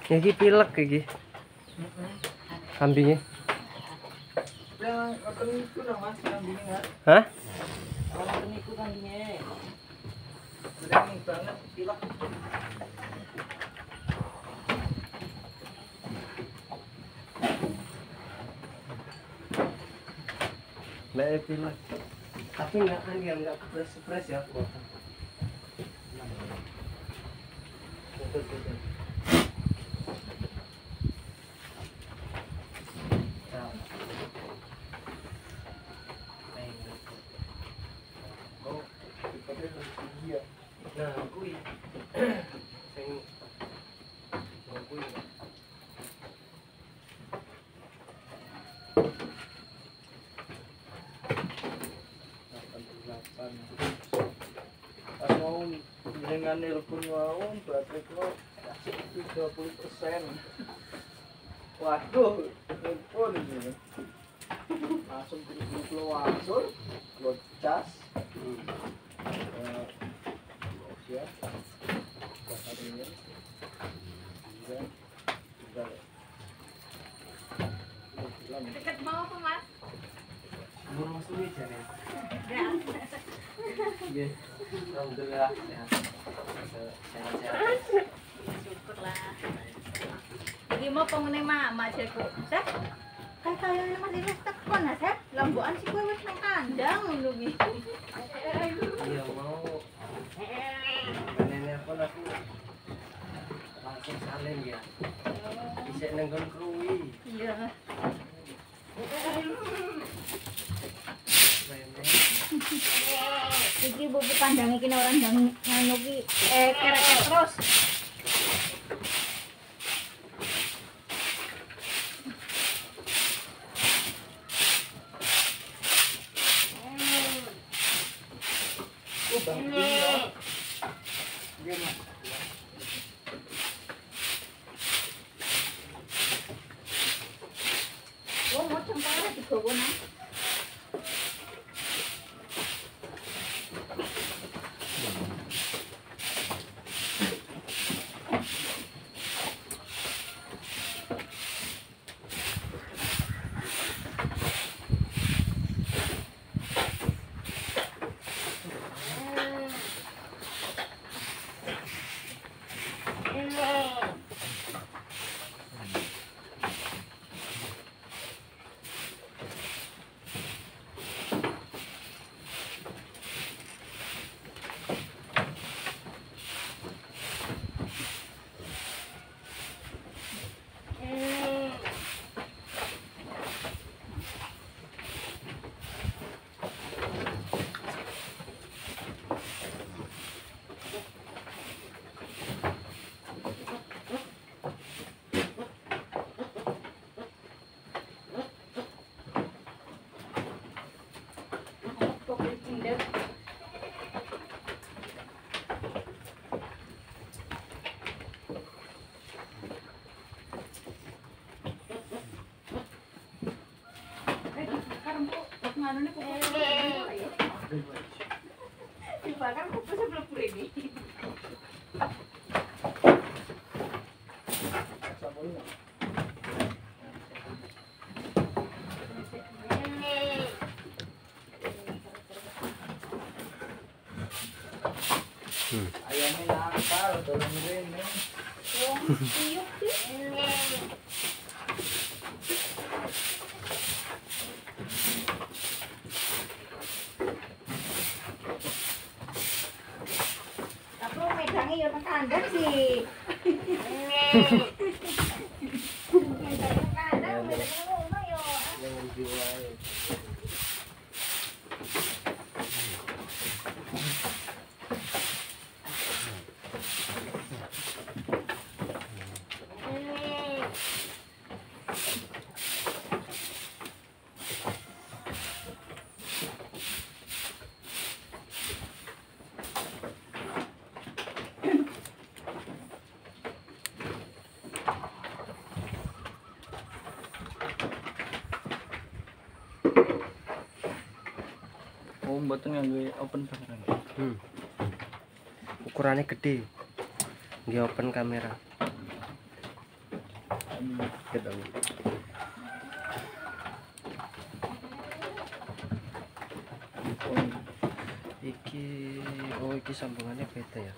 Iki pilek iki. Kambingnya. Hah? Mbak pilek. Tapi enggak fresh ya. Nah, kuwi. Sing kuwi. Pas mau dengan nelpon mau baterai kok kasih 30%. Waduh, nelpon ini. Langsung dulu langsung buat cas. Siap. Baterainya. Dekat mau apa, Mas? Burung suwi jane. Nggih. Alhamdulillah sehat. Sehat-sehat. Syukurlah. Iki mau pengene mama jago. Sep. Kayak kayaknya Mas Imas tekon, ha, Sep. Lambokan sih kowe wis nang kandang ngono iki. Iya mau. Nenek aku langsung salin ya. Bisa nenggon kruwi. Iya. Iki bubuk kandang iki orang ndang nganu ki kereket terus. Oh, mau cempara digowo nang. Dibakar kukus sebelum ini. Ayamnya nakal, tolong ini. Oh, iyuk sih. Tapi medangnya ya nang kandang sih. Medangnya kandang, medangnya ngono ya. Jangan diwae. Oh, mboten nganggo open kamera. Ukurannya gede. Nggih open kamera. ketemu. Iki oh iki sambungannya beda ya.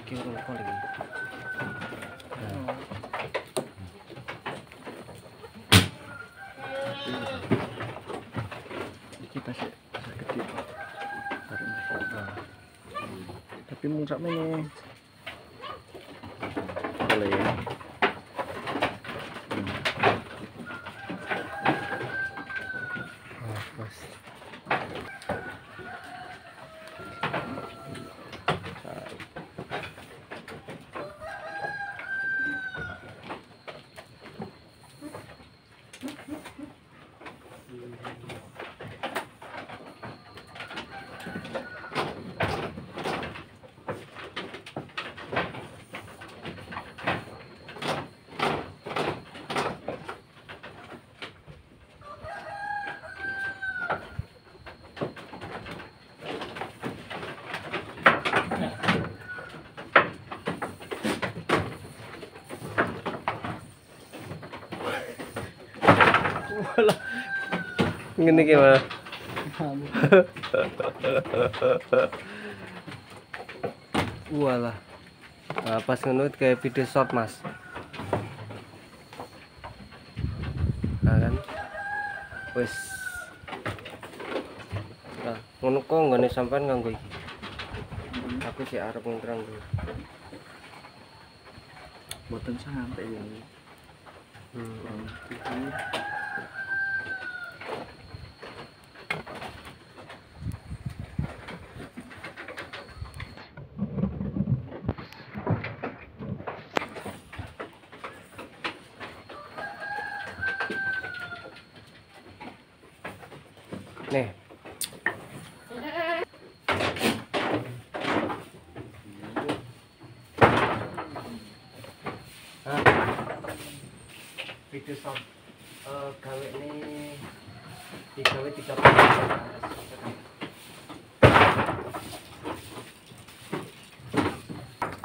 Iki urung kol iki. Nah. Iki masih gede. Nah. Tapi mung sak mene. Boleh ya. Pas. Ngene iki, Mas. Walah. Nah, pas ngono kayak video short, Mas. Nah, kan. Wis. Nah, ngono kok nggone sampean nganggo iki. Aku sih arep ngerang dulu. Boten sampai ya. Nih. Video short gawe ini digawe 30.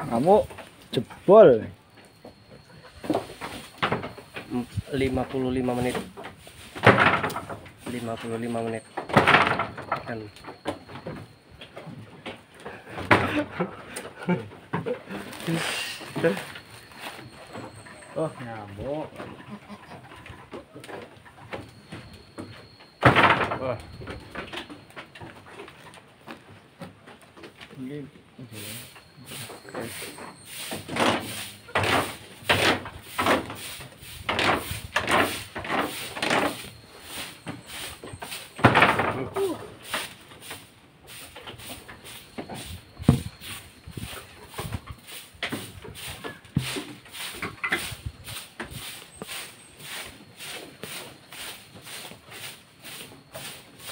Kamu jebol 55 menit. 55 menit. Kan. oh nyamuk. Wah. Ini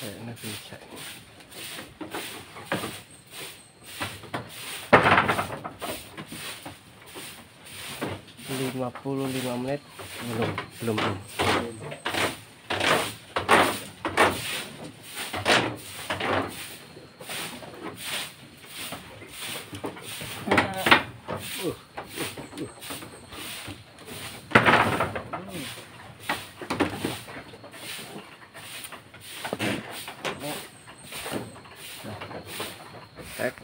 kayaknya bisa. Lima 55 menit belum. Cek.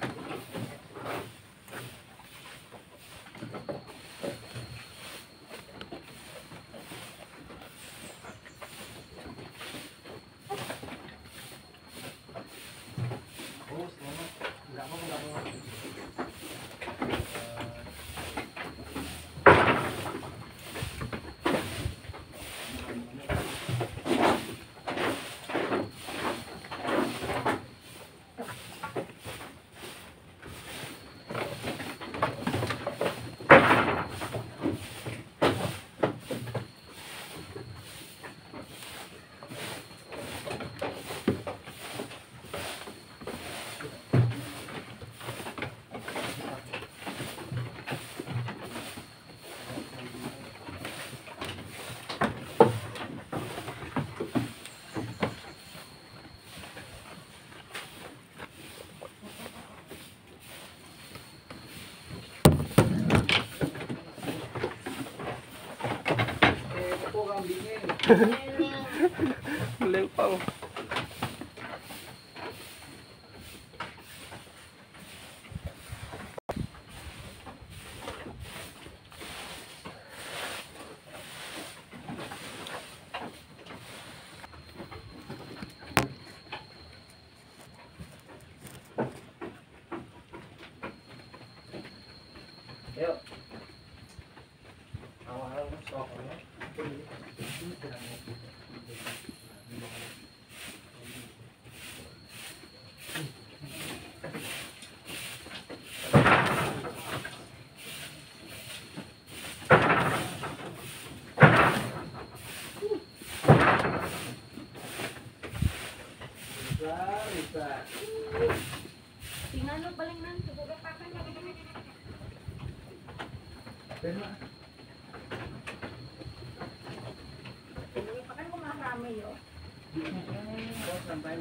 Lempang. Yuk. Awal stoknya. Bisa. Tinggal lu paling nanti gue pakai lagi. Benar. Gue pakai kok malah rame yo. Kok sampai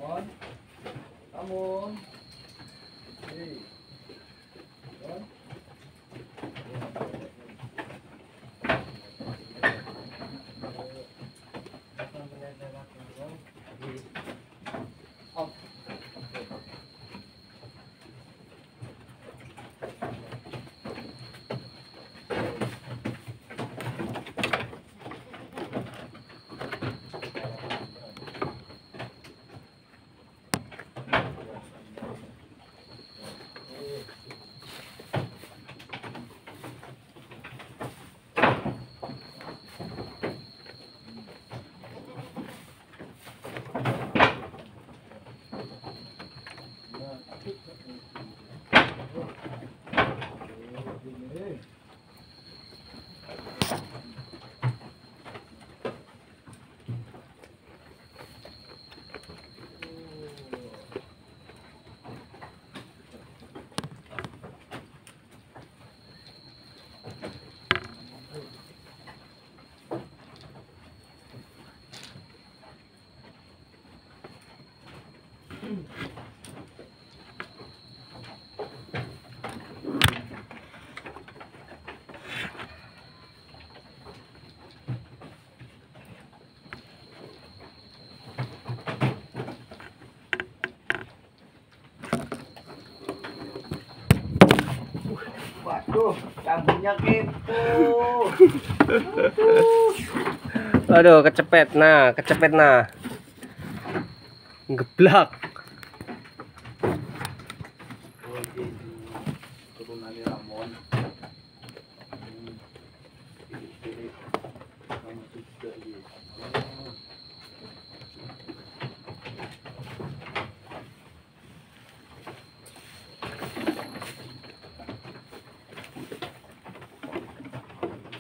Mon. Amun. Hei. Mon. Om. Waduh, kambingnya kepo. Aduh, kecepet nah, geblak. Turunannya Ramon.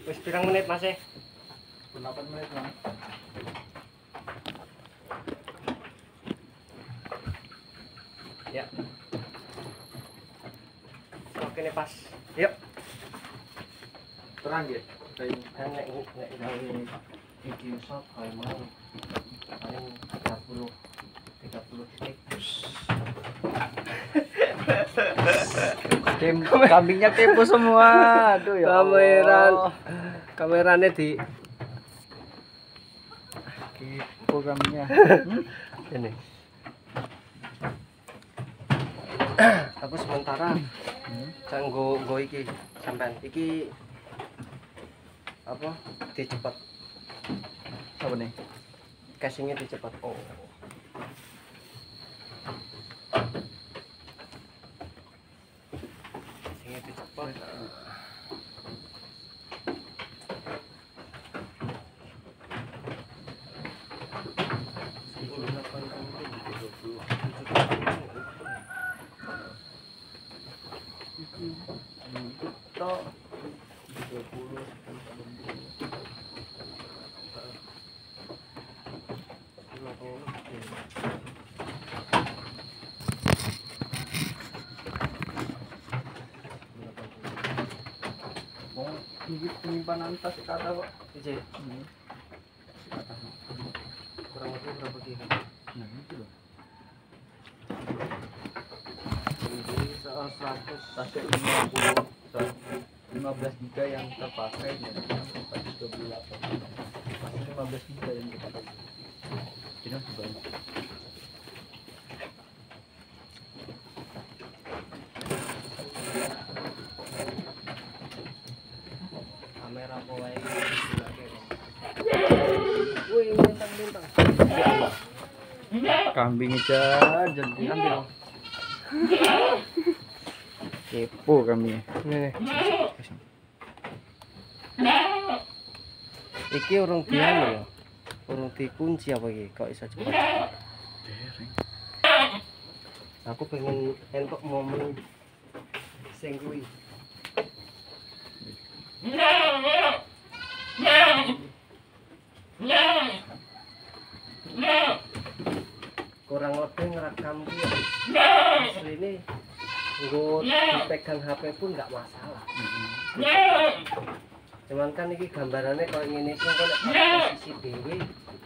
Wis pirang menit Mas? 8 menit Bang. Ya. Oke nih pas. Yuk. Terang ya. Kayak Nek gawe video shot kayak mau. Paling 30 detik. Kambingnya kepo semua. Aduh ya. Kameranya di Kepo kambingnya. ini. Aku sementara kanggo iki sampean iki apa dicepet Apa nih? casingnya dicepet. Oh. Casingnya dicepet. Tok. 20. Mau penyimpanan tas kata kok. Ije. Kurang lebih berapa kilo? Nah, itu loh. Ini soal 100 Tasnya 50, 15 giga yang terpakai dan sampai 38. Masih 15 giga yang kita pakai. Jadi masih banyak. kamera kowe wih lintang Kambing aja jadi ambil. Kepo kambingnya. nih iki urung dianu ya urung dikunci apa iki kok iso cepet aku pengen entuk momen sing kuwi kurang lebih ngerekam dia asli ini nggo dipegang HP pun nggak masalah cuman kan ini gambarannya kalau ngene iki kok nek posisi dewi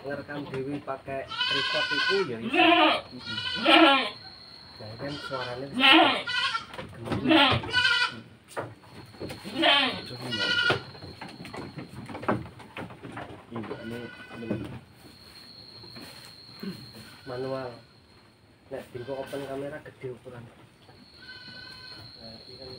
ngerekam dewi pakai tripod itu ya iso suaranya manual. Nek tinggal open kamera gede ukuran. Nah, ini kan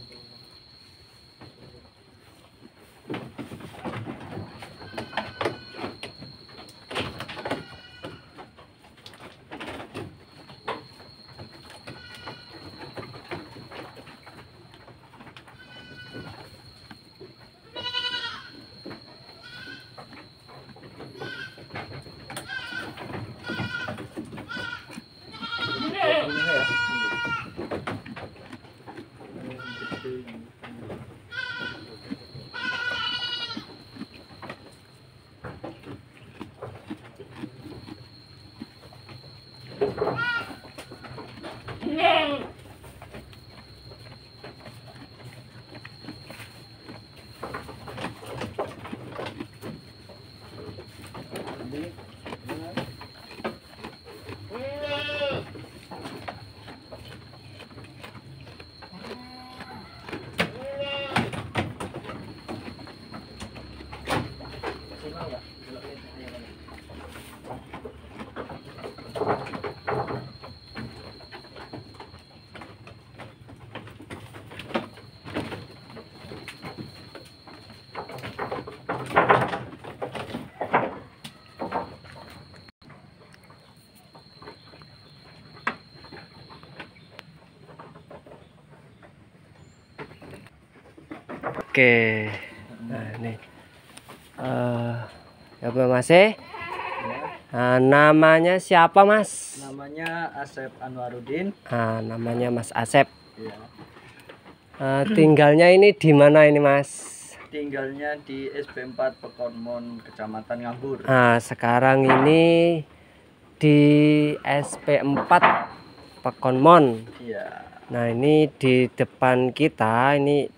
oke. Nah, ini apa Mas? Nah, namanya siapa Mas? Namanya Asep Anwarudin. Nah, namanya Mas Asep. Ya. Tinggalnya ini di mana ini Mas? Tinggalnya di SP4 Pekonmon, Kecamatan Ngambur. Nah, sekarang ini di SP4 Pekonmon. Iya. Nah, ini di depan kita ini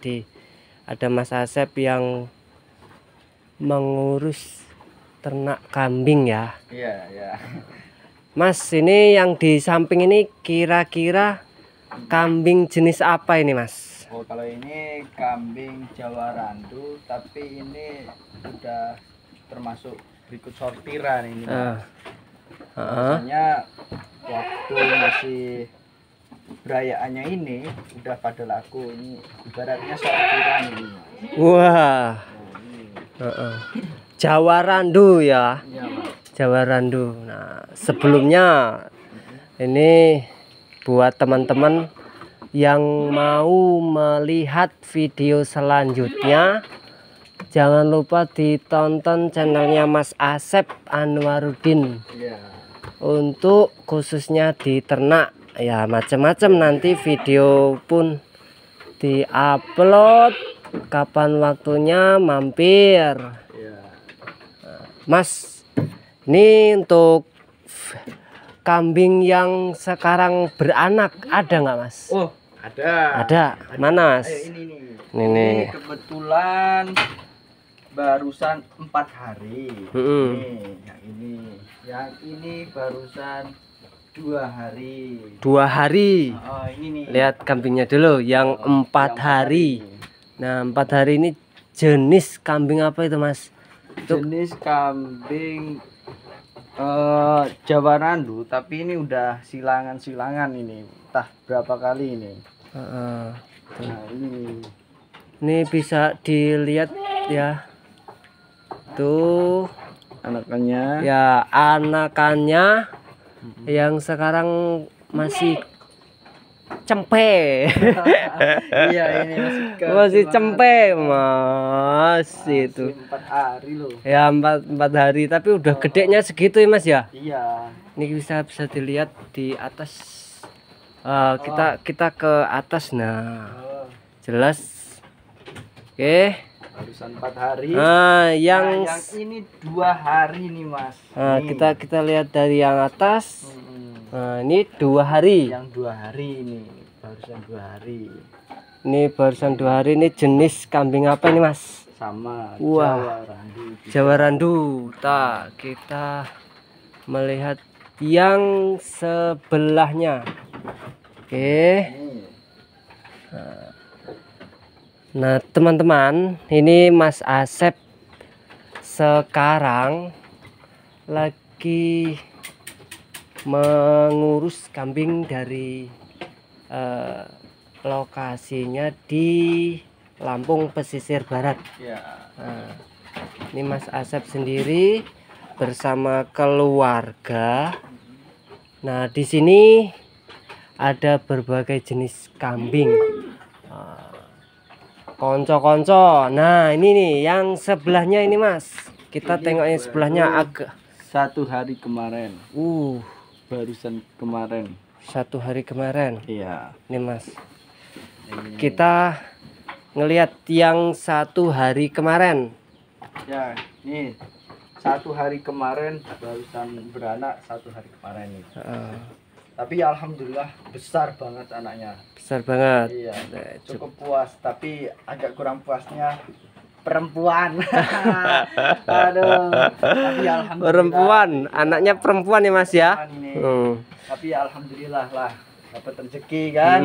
ada Mas Asep yang mengurus ternak kambing ya. Iya, ya. Mas, ini yang di samping ini kira-kira kambing jenis apa ini Mas? Oh, kalau ini kambing Jawa Randu, tapi ini udah termasuk berikut sortiran ini. Biasanya waktu masih perayaannya ini udah pada laku, ini ibaratnya sortiran ini. Wah. Jawa Randu ya. Iya, Mas. Jawa Randu. Nah, sebelumnya ini buat teman-teman yang mau melihat video selanjutnya, jangan lupa ditonton channelnya Mas Asep Anwarudin. Iya. Untuk khususnya di ternak ya, macam-macam nanti video pun diupload kapan waktunya mampir. Iya. Mas, ini untuk kambing yang sekarang beranak ada nggak Mas? Oh, ada. Ada. Mana Mas? Ayo, ini nih. Ini. Ini kebetulan barusan 4 hari. Nih, yang ini barusan 2 hari. 2 hari. Oh, ini nih. Lihat kambingnya dulu yang 4 hari. Nah, 4 hari ini jenis kambing apa itu Mas? Jenis kambing Jawa Randu, tapi ini udah silangan-silangan ini. Entah berapa kali ini. Nah, ini bisa dilihat ya. Tuh anakannya. ya, anakannya yang sekarang masih cempe. Iya, ini masih cempe Mas. Itu 4 hari loh. ya, 4 hari, tapi udah gedenya segitu ya Mas ya. Iya. Ini bisa dilihat di atas. Kita ke atas. Nah, jelas. Oke. Barusan 4 hari. Yang ini 2 hari nih Mas. Kita lihat dari yang atas. Nah, ini 2 hari. Yang 2 hari ini barusan 2 hari. Ini barusan 2 hari. Ini jenis kambing apa ini Mas? Sama. Wah, Jawa Randu. Jawa Randu. Kita melihat yang sebelahnya. Oke. Ini. Nah, teman-teman, ini Mas Asep sekarang lagi mengurus kambing dari lokasinya di Lampung pesisir barat. Ya. Nah, ini Mas Asep sendiri bersama keluarga. Nah, di sini ada berbagai jenis kambing. Konco-konco. Nah, ini nih yang sebelahnya ini, Mas. Kita tengok yang sebelahnya agak 1 hari kemarin. Barusan kemarin. 1 hari kemarin. Iya. Ini, Mas. Ini. Kita ngelihat yang 1 hari kemarin. Ya, nih 1 hari kemarin barusan beranak 1 hari kemarin nih. Tapi alhamdulillah besar banget anaknya. Besar banget. Iya, cukup puas. Tapi agak kurang puasnya perempuan. Aduh. Tapi alhamdulillah. Perempuan, anaknya perempuan ya, Mas ya. Ini. Tapi alhamdulillah lah dapat rezeki kan.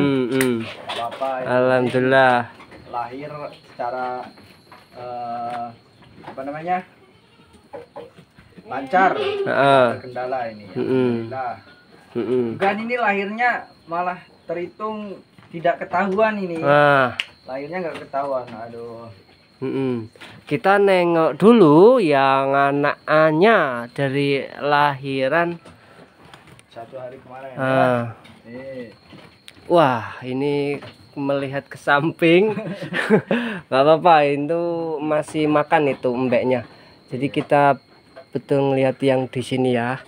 Apa-apa. Alhamdulillah. Lahir secara apa namanya? Lancar. Terkendala ini. Alhamdulillah. Bukan ini lahirnya malah terhitung tidak ketahuan ini. Lahirnya nggak ketahuan. Aduh. Kita nengok dulu yang anaknya dari lahiran 1 hari kemarin. Wah, ini melihat ke samping. Nggak apa-apa, itu masih makan itu embeknya. Jadi kita betul ngelihat yang di sini ya.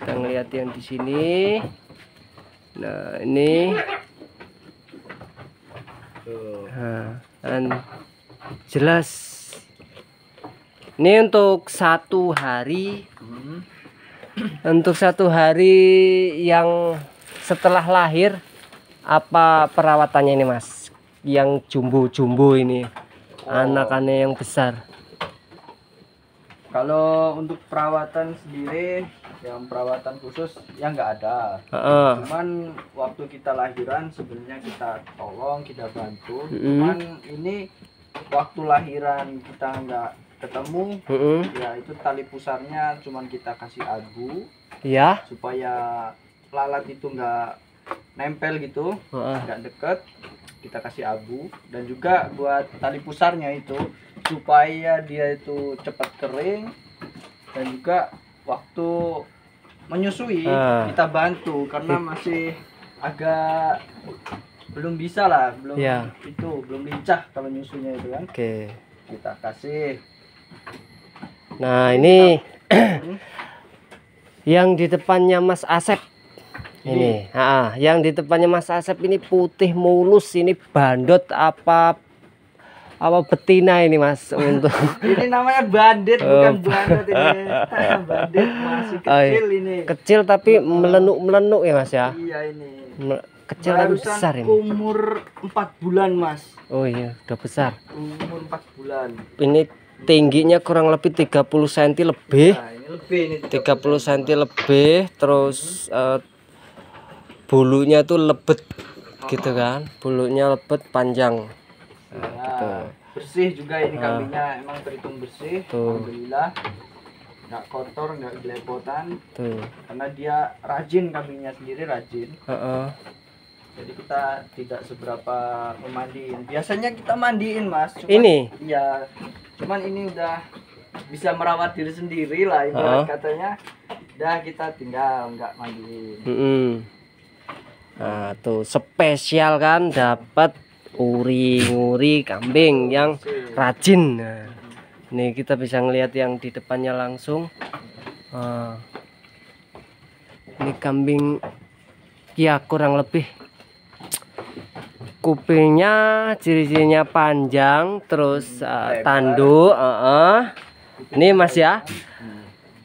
Kita ngelihat yang di sini. Nah, ini. Nah, dan jelas ini untuk 1 hari. Untuk 1 hari yang setelah lahir, apa perawatannya ini, Mas? Yang jumbo-jumbo ini, anakannya yang besar. Kalau untuk perawatan sendiri, yang perawatan khusus ya nggak ada. Cuman waktu kita lahiran sebenarnya kita tolong, kita bantu. Cuman ini waktu lahiran kita nggak ketemu, ya itu tali pusarnya cuman kita kasih abu, ya, supaya lalat itu nggak nempel gitu, nggak deket. Kita kasih abu, dan juga buat tali pusarnya itu supaya dia itu cepat kering, dan juga waktu menyusui kita bantu karena masih agak belum bisa lah, belum itu belum lincah kalau nyusunya itu kan. Kita kasih. Nah, ini yang di depannya Mas Asep. Ini, yang di depannya Mas Asep ini putih mulus, ini bandot apa betina ini, Mas? Untuk ini namanya bandit, bukan bandot ini. Bandit masih kecil ini. Kecil tapi melenuk-melenuk ya, Mas ya? Iya, ini. Kecil tapi besar ini. Umur 4 bulan, Mas. Oh iya, udah besar. Umur 4 bulan. Ini tingginya kurang lebih 30 cm lebih. Nah, ini lebih ini 30 cm lebih, terus bulunya tuh lebet gitu kan, bulunya lebet panjang. Gitu. Bersih juga ini kambingnya, emang terhitung bersih. Alhamdulillah, nggak kotor, nggak belepotan. Karena dia rajin, kambingnya sendiri rajin. Jadi kita tidak seberapa memandiin. Biasanya kita mandiin, Mas. Cuman, ini? Iya. Cuman ini udah bisa merawat diri sendiri lah, ibarat katanya. Udah kita tinggal nggak mandiin. Nah, tuh spesial kan, dapat uri-uri kambing yang rajin. Nah, ini kita bisa ngelihat yang di depannya langsung. Ini kambing ya kurang lebih kupingnya, ciri-cirinya panjang, terus tanduk. Ini, Mas ya.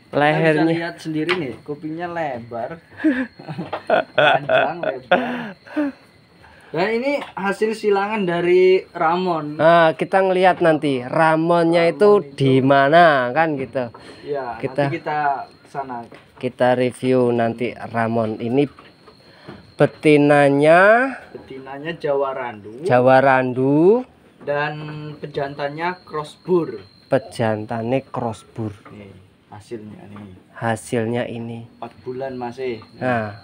Lehernya bisa lihat sendiri nih, kupingnya lebar. Panjang, lebar. Dan ini hasil silangan dari Ramon. Nah, kita ngelihat nanti Ramonnya itu di mana kan gitu. Ya, nanti kita sana. Kita review nanti Ramon ini Betinanya Jawa Randu. Jawa Randu. Dan pejantannya crossbur. Pejantannya crossbur. Nih, hasilnya nih. Hasilnya ini. 4 bulan masih. Nah,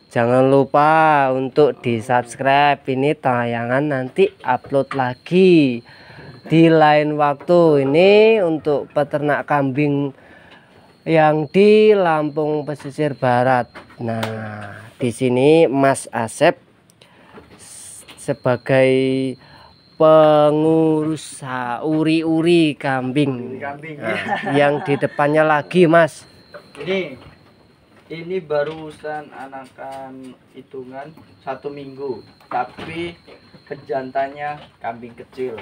jangan lupa untuk di subscribe. Ini tayangan nanti upload lagi di lain waktu. Ini untuk peternak kambing yang di Lampung Pesisir Barat. Nah, di sini Mas Asep sebagai pengurus uri-uri kambing. Nah, yang di depannya lagi, Mas. Ini barusan anakan hitungan 1 minggu, tapi pejantannya kambing kecil.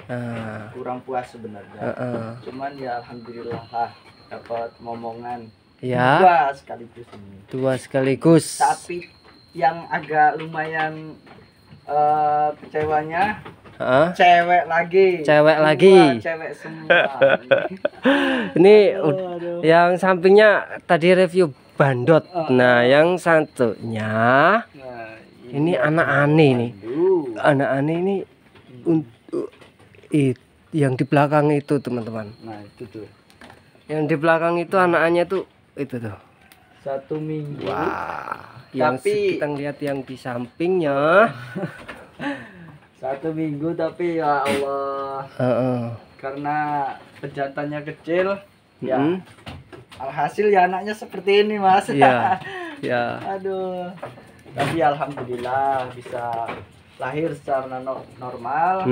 Kurang puas sebenarnya. Cuman ya alhamdulillah lah dapat momongan. Ya. 2 sekaligus ini. 2 sekaligus. Tapi yang agak lumayan kecewanya cewek lagi. Cewek semua. Ini yang sampingnya tadi review bandot. Nah, yang satunya ini anak aneh nih. Anak aneh ini untuk yang di belakang itu, teman-teman. Nah, itu tuh. Yang di belakang itu anaknya tuh itu tuh. 1 minggu. Wah, yang tapi kita lihat yang di sampingnya 1 minggu tapi ya Allah. Karena pejantannya kecil, ya. Alhasil ya anaknya seperti ini, Mas. Iya. Ya. Aduh. Tapi alhamdulillah bisa lahir secara normal.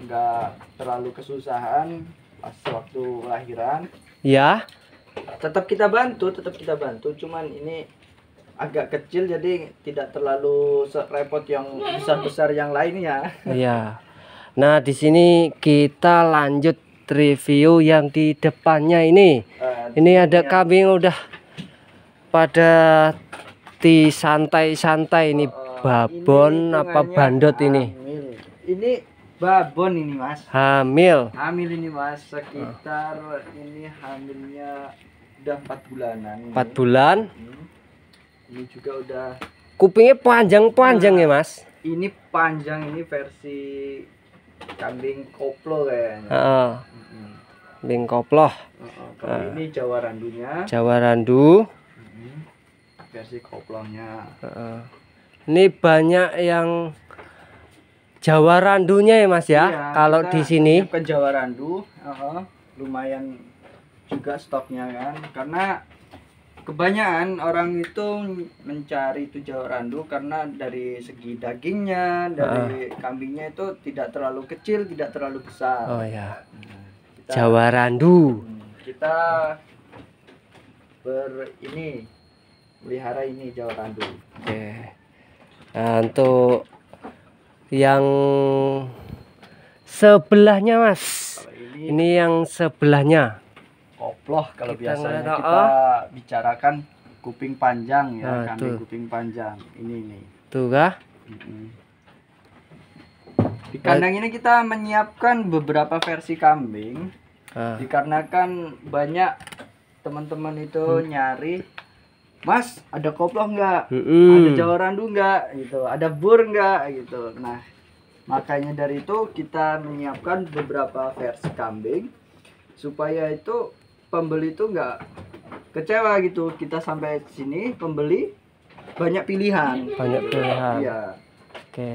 Enggak terlalu kesusahan pas waktu lahiran. Ya. Tetap kita bantu, cuman ini agak kecil jadi tidak terlalu repot yang besar-besar yang lainnya. Iya. Nah, di sini kita lanjut review yang di depannya ini. Ini ada kambing udah pada di santai-santai ini. Babon ini apa bandot ini? Ini babon ini, Mas. Hamil ini, Mas. Sekitar ini hamilnya udah 4 bulanan. 4 bulan. Ini juga udah kupingnya panjang-panjang ya, Mas. Ini panjang, ini versi kambing koplo kayaknya. Kambing koplo. Kalau ini Jawa Randunya. Jawa Randu. Versi koplonya. Ini banyak yang Jawa Randunya ya, Mas ya. Iya, kalau di sini ke Jawa Randu, lumayan juga stoknya kan. Karena kebanyakan orang itu mencari itu Jawa Randu karena dari segi dagingnya, dari kambingnya itu tidak terlalu kecil, tidak terlalu besar. Oh ya. Jawa Randu. Kita melihara ini Jawa Randu. Oke. Nah, untuk yang sebelahnya, Mas. Ini yang sebelahnya. Koploh kalau Kita biasanya ngeliat, kita bicarakan kuping panjang ya, kambing tuh. kuping panjang. Ini. Tuh kah? Di kandang ini kita menyiapkan beberapa versi kambing. Dikarenakan banyak teman-teman itu nyari, Mas, ada koploh enggak? Ada Jawa Randu enggak? Gitu. Ada bur enggak? Gitu. Nah, makanya dari itu kita menyiapkan beberapa versi kambing supaya itu pembeli itu enggak kecewa gitu. Kita sampai sini pembeli banyak pilihan. Iya. Oke.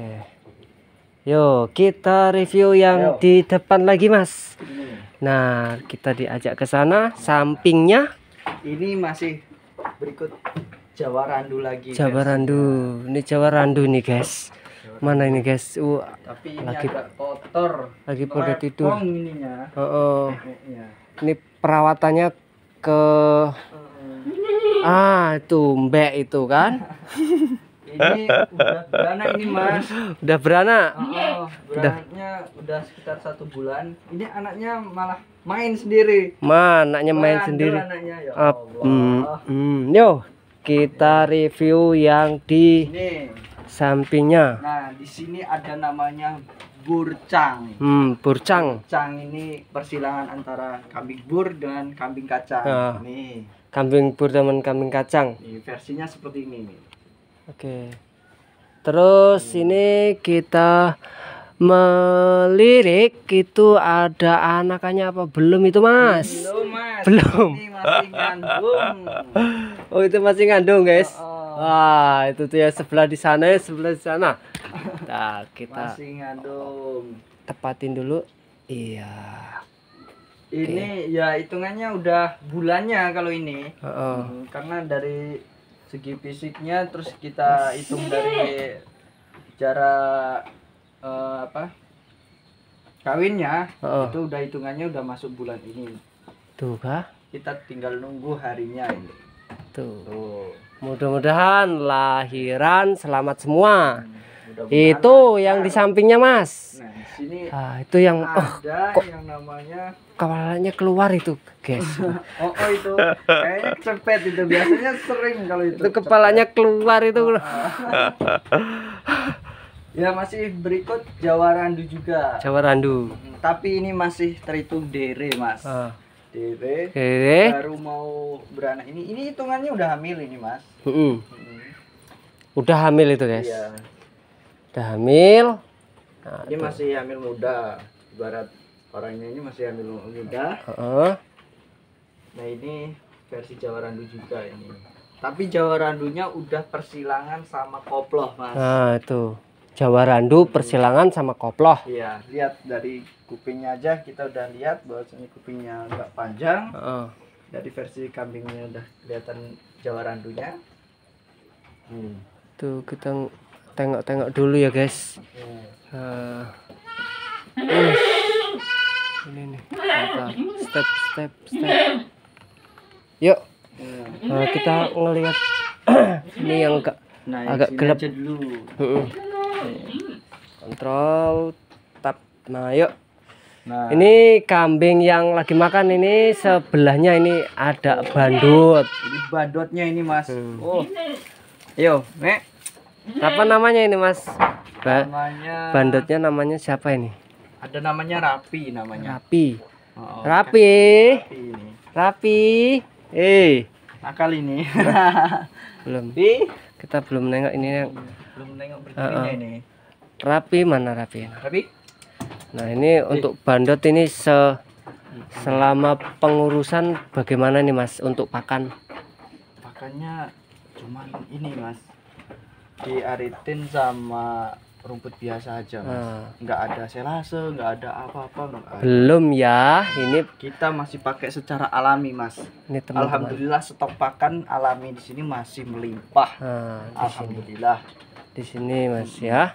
Yuk, kita review yang di depan lagi, Mas. Nah, kita diajak ke sana. Sampingnya ini masih berikut Jawa Randu lagi. Jawa Randu. Ini Jawa Randu nih, guys. Mana ini, guys? Tapi ini lagi agak kotor. Lagi pada tidur. Ininya. Ini perawatannya ke itu mbek itu kan. Ini udah beranak ini, Mas. Udah beranak. Beranaknya udah sekitar 1 bulan. Ini anaknya malah main sendiri. Anaknya main sendiri. Anaknya, ya Allah. Yo, kita review yang di sampingnya. Nah, di sini ada namanya burcang. Burcang. Burcang ini persilangan antara kambing bur dengan kambing kacang. Nih. Kambing bur dengan kambing kacang. Nih, versinya seperti ini nih. Oke. Terus ini kita melirik, itu ada anakannya apa belum itu Mas? Belum Mas. Belum. Ini masih ngandung. Oh itu masih ngandung guys. Wah itu tuh ya sebelah di sana ya, sebelah di sana. Nah kita Masih ngandung. tepatin dulu. Iya. Ini ya hitungannya udah bulannya kalau ini. Heeh. Karena dari segi fisiknya, terus kita hitung dari jarak kawinnya, itu udah hitungannya udah masuk bulan ini. Tuh kah? Kita tinggal nunggu harinya ini. Tuh. Mudah-mudahan lahiran selamat semua. Mudah-mudahan Itu lancar. yang di sampingnya Mas. Nah, di sini Itu yang ada kok yang namanya kepalanya keluar itu, guys. oh itu kayaknya kecepet itu, biasanya sering kalau itu. Itu kepalanya keluar itu. Ya masih berikut Jawa Randu juga. Jawa Randu. Tapi ini masih terhitung dere Mas. Dere. Oke. Baru mau beranak ini. Ini hitungannya udah hamil ini Mas. Udah hamil itu guys. Iya. Udah hamil. Nah, Ini masih hamil muda. Ibarat orangnya ini masih hamil muda. Nah ini versi Jawa Randu juga ini. Tapi Jawa Randunya udah persilangan sama koploh Mas. Nah itu Jawa Randu persilangan sama koploh. Iya, lihat dari kupingnya aja kita udah lihat bahwasanya kupingnya agak panjang. Dari versi kambingnya udah kelihatan Jawa Randunya. Tuh kita tengok-tengok dulu ya guys. Ini nih, step. Yuk, kita ngelihat ini yang agak gelap. Aja dulu. Kontrol tab. Nah yuk. Nah, Ini kambing yang lagi makan, ini sebelahnya ini ada bandut. ini bandotnya ini Mas. Oh, yo, Nek. Apa namanya ini Mas? Namanya Bandutnya namanya siapa ini? ada namanya Rapi namanya. Rapi. Oh, Rapi. Rapi ini. Rapi. Nakal ini. Belum. Rapi. Kita belum nengok ini yang Belum nengok berdirinya ini. Rapi, mana Rapi? Rapi. Nah ini untuk bandot ini selama pengurusan bagaimana nih Mas untuk pakan? Pakannya cuman ini Mas, diaritin sama rumput biasa aja Mas. Nggak ada selase, nggak ada apa-apa, nggak ada. Belum ya, ini Kita masih pakai secara alami Mas. ini teman-teman. Alhamdulillah stok pakan alami di sini masih melimpah. Alhamdulillah. Di sini Mas ya.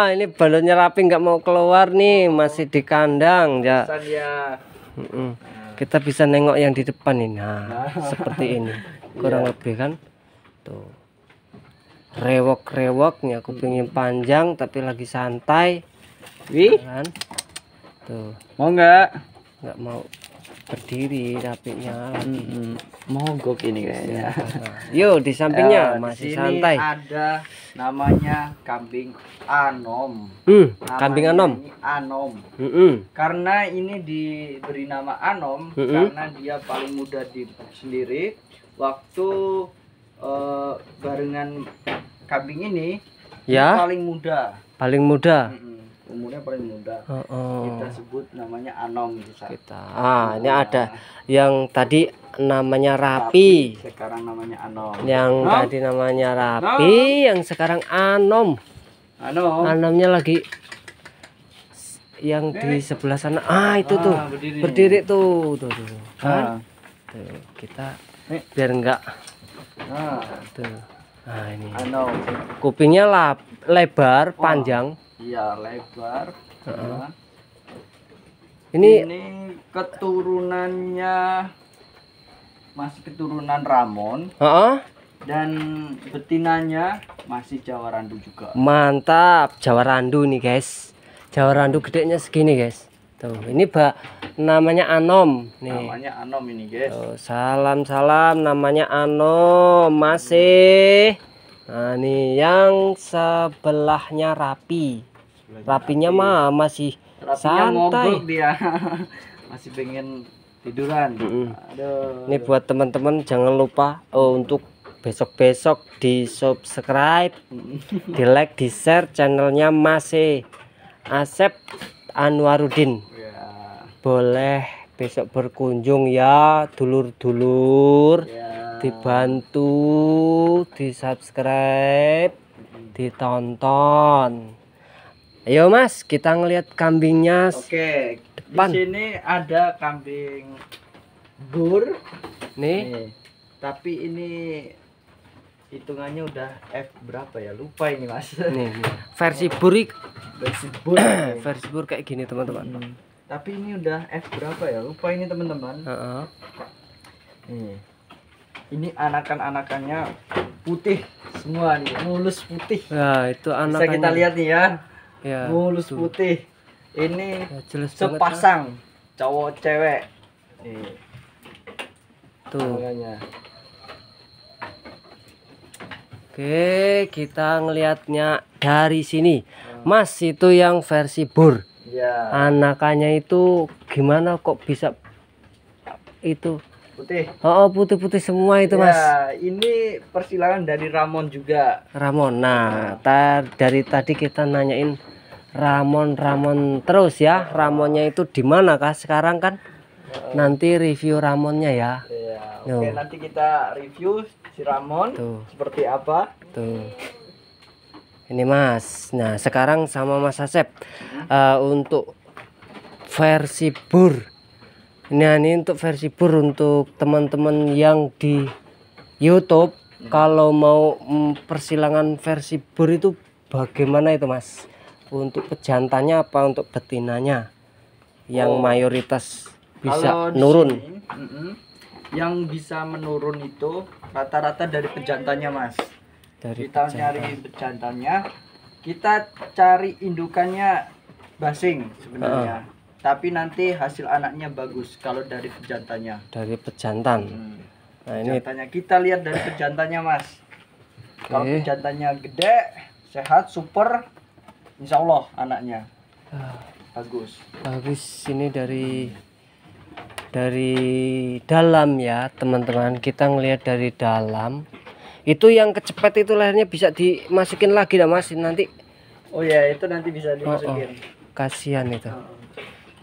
Ini balonnya Rapi nggak mau keluar nih, masih di kandang ya. Kita bisa nengok yang di depan ini. Nah, seperti ini kurang lebih kan tuh, rewok-rewoknya, kupingnya panjang tapi lagi santai. Kan tuh, Mau nggak mau berdiri Rapinya lagi. mogok ini kayaknya. Yuk di sampingnya Di masih sini santai. ada namanya kambing anom. Kambing Namanya anom. ini anom. Karena ini diberi nama anom karena dia paling mudah sendiri. Waktu barengan kambing ini Ya, paling muda. paling muda. Umurnya paling muda. Kita sebut namanya anom bisa. Ini ada yang tadi namanya Rapi. Sekarang namanya anom. Yang tadi namanya Rapi, yang sekarang Anom. Anomnya lagi yang di sebelah sana. Itu tuh. Berdiri tuh. Tuh. Kan? Tuh, kita biar enggak. Tuh. Nah, ini. Anom. Kupingnya lebar, panjang. Iya, lebar. Ini keturunannya masih keturunan Ramon. Dan betinanya masih Jawa Randu juga. Mantap, Jawa Randu nih guys. Jawa Randu gedenya segini guys. Tuh, ini namanya Anom nih. Namanya Anom ini guys. Tuh, salam namanya Anom masih. Nah, nih yang sebelahnya Rapi. Rapinya mah masih Rapinya santai. mogok dia. Masih pengen Tiduran. Aduh. Ini buat teman-teman jangan lupa untuk besok-besok di subscribe, di like, di share channelnya Mas Asep Anwarudin. Ya. Boleh besok berkunjung ya dulur-dulur. Ya. Dibantu, di subscribe, ditonton. Ayo Mas, kita ngelihat kambingnya. Oke, depan. di sini ada kambing bur Nih. Tapi ini hitungannya udah F berapa ya? Lupa ini Mas. Nih. Versi burik. Versi bur. Versi bur kayak gini teman-teman. Tapi ini udah F berapa ya? Lupa ini teman-teman. Nih. Ini anakan-anakannya putih semua nih, mulus putih. Nah, itu anakannya. Bisa kita lihat nih ya. Ya, mulus tuh. putih. Ini Ya, jelas sepasang cowok cewek. Nih. Tuh. Makanya. Oke, kita ngelihatnya dari sini. Mas, itu yang versi bur. Ya. Anakannya itu gimana kok bisa itu Putih. Oh, putih-putih semua itu, Mas. Ya, ini persilangan dari Ramon juga. Ramon. Nah, dari tadi kita nanyain Ramon terus ya. Ramonnya itu di mana kah sekarang kan? Nanti review Ramonnya ya. Ya, oke, nanti kita review si Ramon seperti apa. Tuh. Ini Mas. Nah, sekarang sama Mas Asep untuk versi bur. Ini untuk versi bur untuk teman-teman yang di YouTube. Kalau mau persilangan versi bur itu bagaimana itu Mas? Untuk pejantannya apa untuk betinanya? Yang mayoritas bisa nurun. Sini, yang bisa menurun itu rata-rata dari pejantannya Mas. Kita nyari pejantannya, kita cari indukannya basing sebenarnya. Tapi nanti hasil anaknya bagus kalau dari pejantannya. Dari pejantan. Nah, pejantannya kita lihat dari pejantannya Mas. Kalau pejantannya gede, sehat, super, insya Allah anaknya bagus. Bagus. Ini dari dalam ya teman-teman. Kita ngelihat dari dalam. Itu yang kecepet itu lehernya bisa dimasukin lagi dah Mas nanti. Oh ya, itu nanti bisa dimasukin. Kasihan itu.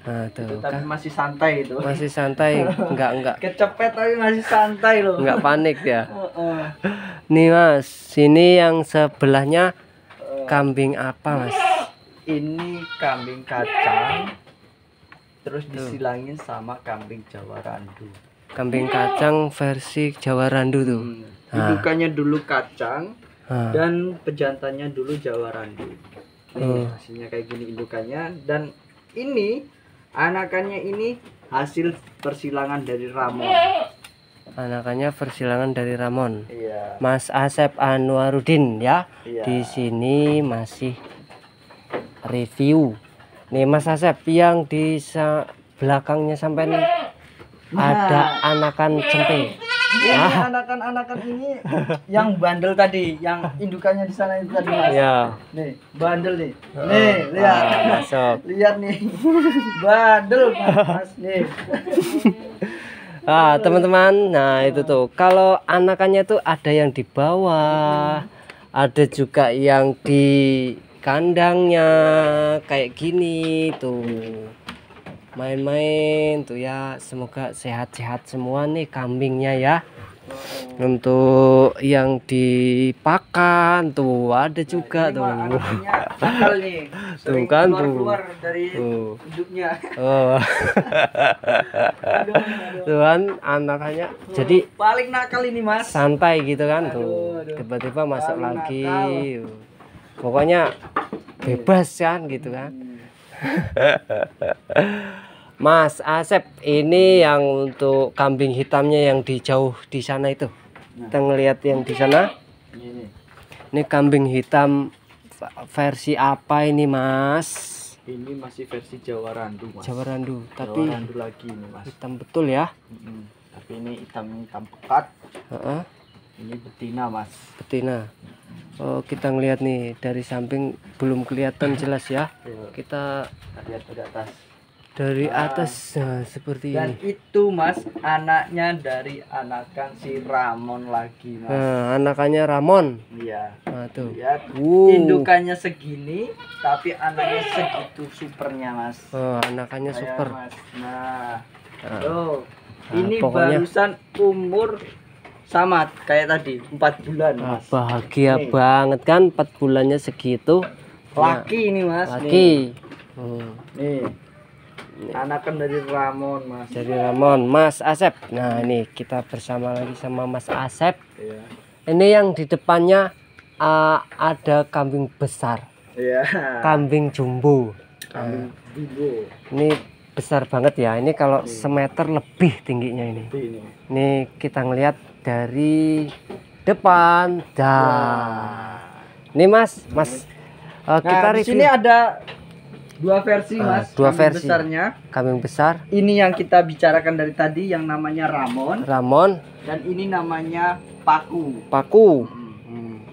Nah, tuh tapi masih santai itu. Masih santai, enggak. Kecepet tapi masih santai loh. Enggak panik ya. Nih Mas, sini yang sebelahnya kambing apa Mas? Ini kambing kacang. Terus disilangin sama kambing Jawa Randu. Kambing kacang versi Jawa Randu tuh. Indukannya dulu kacang dan pejantannya dulu Jawa Randu. Nih, hasilnya kayak gini indukannya, dan ini anakannya ini hasil persilangan dari Ramon. Anakannya persilangan dari Ramon. Iya. Mas Asep Anwarudin ya. Iya. Di sini masih review. Nih Mas Asep, yang di belakangnya sampai ada anakan cempe. Ini anakan-anakan ini yang bandel tadi, yang indukannya di sana itu tadi Mas. Ya. Nih, bandel nih. Nih, lihat. Masuk. Lihat nih. Bandel Mas nih. Teman-teman, nah itu tuh. Kalau anakannya tuh ada yang di bawah, ada juga yang di kandangnya kayak gini tuh. Main-main tuh ya, semoga sehat-sehat semua nih kambingnya ya. Untuk yang dipakan tuh ada juga tuh. Tuh kan tuh. Dari hidupnya. Tuhan anakannya jadi paling nakal ini Mas. Santai gitu kan tuh. Tiba-tiba masuk lagi. Pokoknya bebas kan gitu kan. Mas Asep, ini yang untuk kambing hitamnya yang di jauh di sana itu. Kita ngelihat yang di sana. Ini kambing hitam versi apa ini Mas? Ini masih versi Jawa Randu Mas. Jawa Randu, tapi Jawa Randu lagi ini Mas. Hitam betul ya. Tapi ini hitam pekat. Ini betina Mas. Betina. Oh, kita ngelihat nih dari samping belum kelihatan jelas ya. Kita lihat dari atas. dari atas seperti dan ini. itu Mas anaknya dari anakan si Ramon lagi Mas. Nah, anakannya Ramon. Iya. Nah, tuh. Lihat indukannya segini tapi anaknya segitu supernya Mas. Oh, anakannya Kayak, super. Mas. Nah, Nah, tuh. nah, Ini pokoknya barusan umur sama kayak tadi 4 bulan Mas. bahagia Nih. banget kan 4 bulannya segitu. Laki ini Mas. Laki. Nih. Anakan dari Ramon Mas. Dari Ramon, Mas Asep. Nah, ini kita bersama lagi sama Mas Asep. Iya. Ini yang di depannya ada kambing besar. Iya. Kambing jumbo. Kambing jumbo. Ini besar banget ya. Ini kalau semeter lebih tingginya ini. Ini kita ngelihat dari depan. Ini Mas, kita Nah, di review. sini ada dua versi Mas. Dua Kambing versi. besarnya. Kambing besar. Ini yang kita bicarakan dari tadi yang namanya Ramon dan ini namanya Paku. Paku.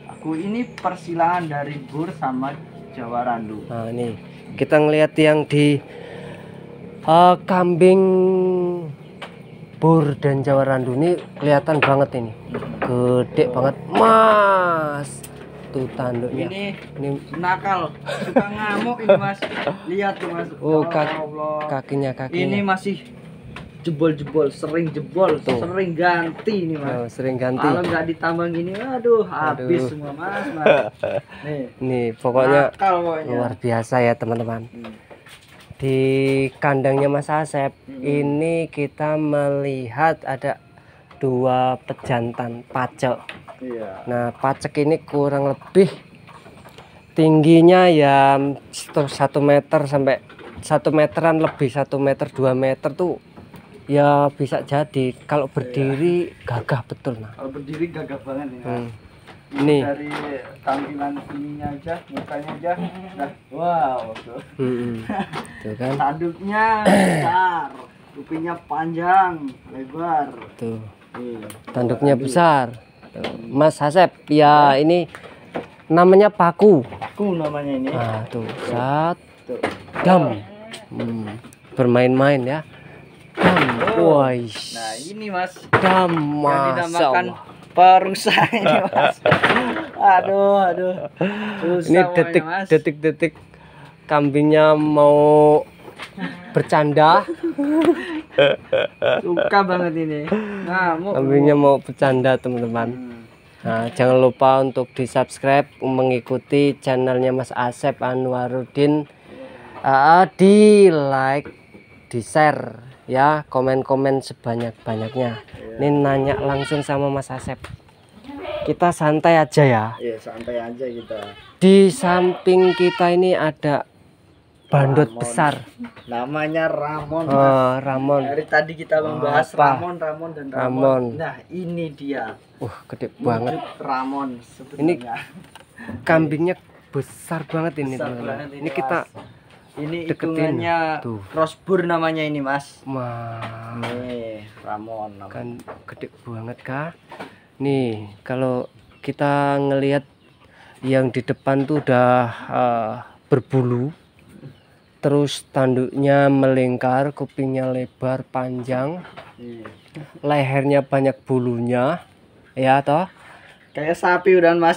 Paku ini persilangan dari Bur sama Jawa Randu. Nah, ini kita ngelihat yang di kambing Bur dan Jawa Randu ini kelihatan banget ini. Gede banget, Mas. Tuh tanduknya. Ini nakal, suka ngamuk ini Mas. Lihat tuh Mas. Oh, Allah. kakinya. Ini masih jebol, sering jebol, sering ganti nih Mas. Oh, sering ganti. Kalau nggak ditambang gini, aduh habis semua Mas. Nih, pokoknya nakal pokoknya. luar biasa ya teman-teman. Di kandangnya Mas Asep ini kita melihat ada 2 pejantan pacek. Iya. Nah, pacek ini kurang lebih tingginya ya 1 meter sampai 1 meteran lebih, 1 meter 2 meter tuh ya bisa jadi. Kalau berdiri gagah betul. Nah, Kalau berdiri gagah banget ini Mas. Ini Dari tampilan ininya aja, mukanya aja, udah wow tuh. tuh kan, Tanduknya besar, kupingnya panjang, lebar. tuh tanduknya besar. Tuh. Mas Asep ya, ini namanya Paku. Paku namanya ini. Nah, tuh satu dam. Bermain-main ya. Wais. Nah ini Mas Dam, yang dinamakan Allah. perusa ini Mas. Aduh. Ini Susah pokoknya, Mas. detik kambingnya mau bercanda. Suka banget ini. Ngamuk. Kambingnya mau bercanda teman-teman. Nah, jangan lupa untuk di subscribe, mengikuti channelnya Mas Asep Anwarudin, di like, di share ya, komen-komen sebanyak-banyaknya. Ini nanya langsung sama Mas Asep. Kita santai aja ya. Iya, santai aja kita. Di samping kita ini ada bandot Ramon. besar. Namanya Ramon. Ramon. Dari tadi kita membahas apa? Ramon dan Ramon. Nah, ini dia. Gede banget. Ramon sebenarnya. Kambingnya besar banget ini, Besar teman-teman. banget Ini kita ini deketin. hitungannya Tuh. crossbur namanya ini, Mas. Nih, Ramon namanya. kan gede banget kah? Nih, kalau kita ngelihat yang di depan tuh udah berbulu. Terus tanduknya melingkar, kupingnya lebar, panjang, lehernya banyak bulunya, ya toh? Kayak sapi udah Mas.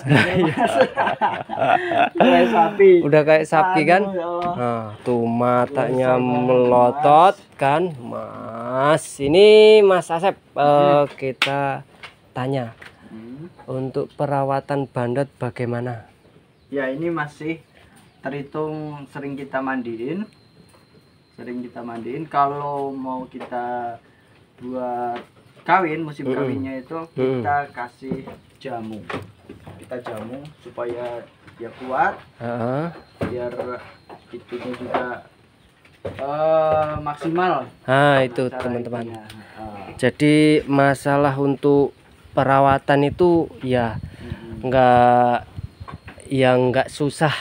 Kayak sapi. Udah kayak sapi kan? Aduh, ya Allah. Nah, tuh matanya melotot kan, Mas. Ini Mas Asep, kita tanya untuk perawatan bandot bagaimana? Ya ini masih terhitung sering kita mandiin, kalau mau kita buat kawin, musim kawinnya itu kita kasih jamu, supaya dia kuat, biar itunya juga maksimal. Nah itu teman-teman, jadi masalah untuk perawatan itu ya nggak susah.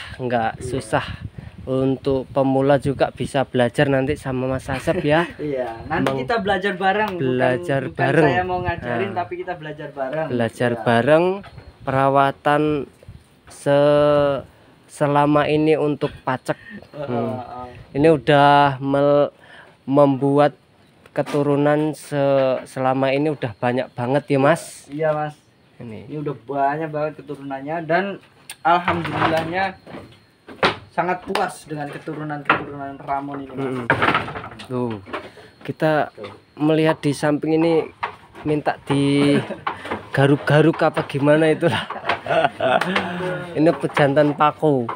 Untuk pemula juga bisa belajar nanti sama Mas Asep ya. Iya, nanti kita belajar bareng. Bukan saya mau ngajarin, tapi kita belajar bareng. Bareng perawatan selama ini untuk pacek. Ini udah membuat keturunan selama ini udah banyak banget ya Mas. Iya Mas, ini udah banyak banget keturunannya, dan alhamdulillahnya sangat puas dengan keturunan Ramon ini Mas. Tuh kita melihat di samping ini minta di garuk-garuk apa gimana itulah. Ini pejantan paku,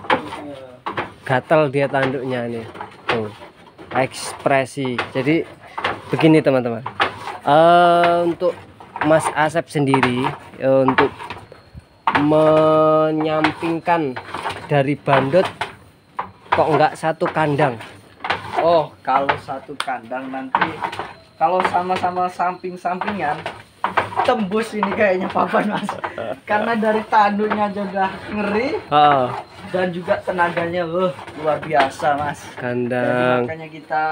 gatal dia tanduknya nih. Tuh ekspresi. Jadi begini teman-teman, untuk Mas Asep sendiri, untuk menyampingkan dari bandot kok enggak satu kandang? Oh, kalau satu kandang nanti kalau sama-sama samping-sampingan tembus ini kayaknya papan Mas, karena dari tanduknya aja udah ngeri. Dan juga tenaganya luar biasa Mas. Kandang. Jadi makanya kita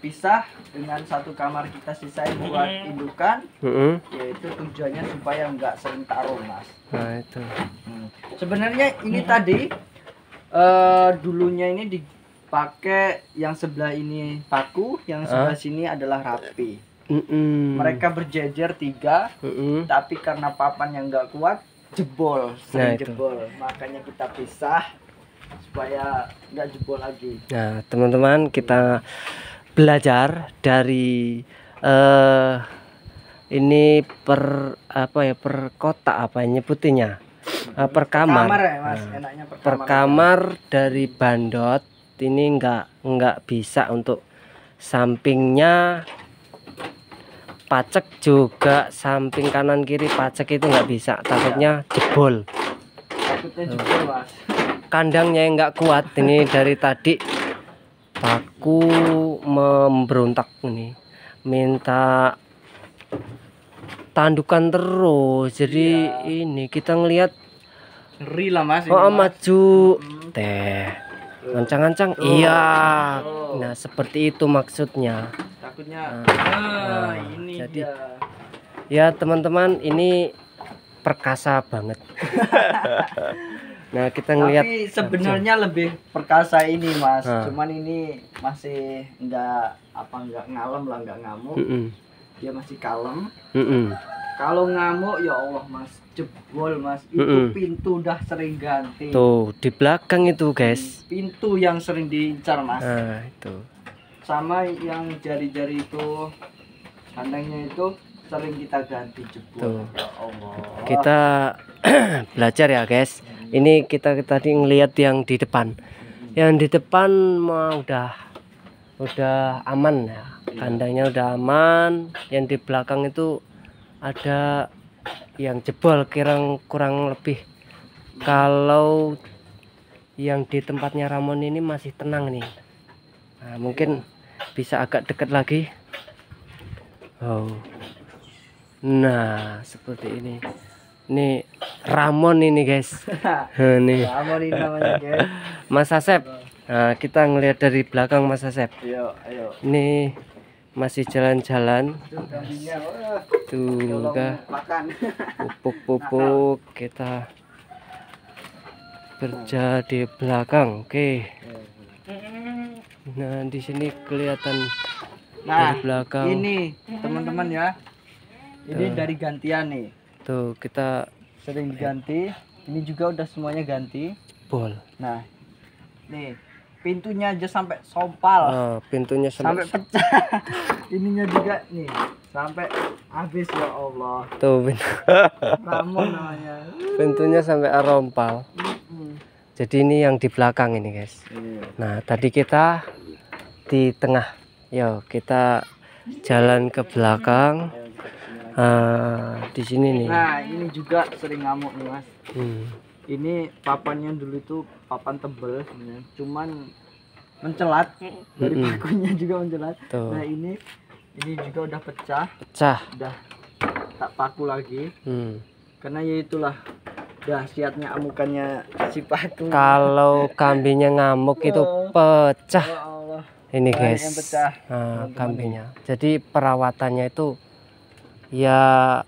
pisah dengan satu kamar, kita sisain buat indukan. Yaitu tujuannya supaya nggak sering taruh Mas. Nah itu. Sebenarnya ini tadi dulunya ini dipakai yang sebelah ini paku, yang sebelah sini adalah rapi. Mereka berjejer 3, tapi karena papan yang nggak kuat jebol, sering jebol. Makanya kita pisah supaya nggak jebol lagi. Nah teman-teman, kita belajar dari ini per kotak apa nyebutinnya, per kamar ya, Mas. Enaknya per kamar dari bandot ini nggak bisa untuk sampingnya pacek, juga samping kanan kiri pacek itu nggak bisa, takutnya jebol. Mas. Kandangnya yang nggak kuat ini dari tadi paku memberontak ini, minta tandukan terus. Jadi ini kita ngelihat ngeri lah Mas. Maju teh ancang-ancang. Iya. Nah seperti itu maksudnya. Takutnya ini jadi dia. Ya teman-teman, ini perkasa banget. Nah kita ngelihat, tapi sebenarnya lebih perkasa ini Mas. Cuman ini masih nggak ngalem lah, nggak ngamuk. Dia masih kalem. Kalau ngamuk ya Allah Mas, jebol Mas. Itu pintu udah sering ganti. Tuh di belakang itu guys, pintu yang sering diincar Mas. Nah itu sama yang jari-jari itu, kandangnya itu sering kita ganti, jebol. Tuh. Ya Allah. Kita belajar ya guys. Ini kita tadi ngelihat yang di depan. Yang di depan mah udah aman ya. Kandangnya udah aman. Yang di belakang itu ada yang jebol kurang lebih. Kalau yang di tempatnya Ramon ini masih tenang nih. Nah, mungkin bisa agak dekat lagi. Nah seperti ini. Ini Ramon ini guys. Nih Ramon ini namanya guys. Mas Asep. Nah kita ngelihat dari belakang Mas Asep. Ayo. Ini masih jalan-jalan. Tuh kah pupuk kita kerja di belakang. Oke. Nah di sini kelihatan dari belakang. Ini teman-teman ya. Ini dari gantian nih. Tuh kita sering diganti. Ini juga udah semuanya ganti. Bol. Nah, nih pintunya aja sampai sompal. Pintunya sampai pecah. Ininya juga nih sampai habis ya Allah. Tuh Ramon namanya. Pintunya sampai rompal. Jadi ini yang di belakang ini guys. Nah tadi kita di tengah. Yo kita jalan ke belakang. Di sini nih. Nah ini juga sering ngamuk nih Mas. Ini papannya dulu itu papan tebel sebenarnya, cuman mencelat dari pakunya juga mencelat. Nah ini juga udah pecah. Udah tak paku lagi. Karena ya itulah dahsyatnya amukannya si paku. Kalau kambingnya ngamuk itu pecah. Ini guys, kambingnya. Jadi perawatannya itu ya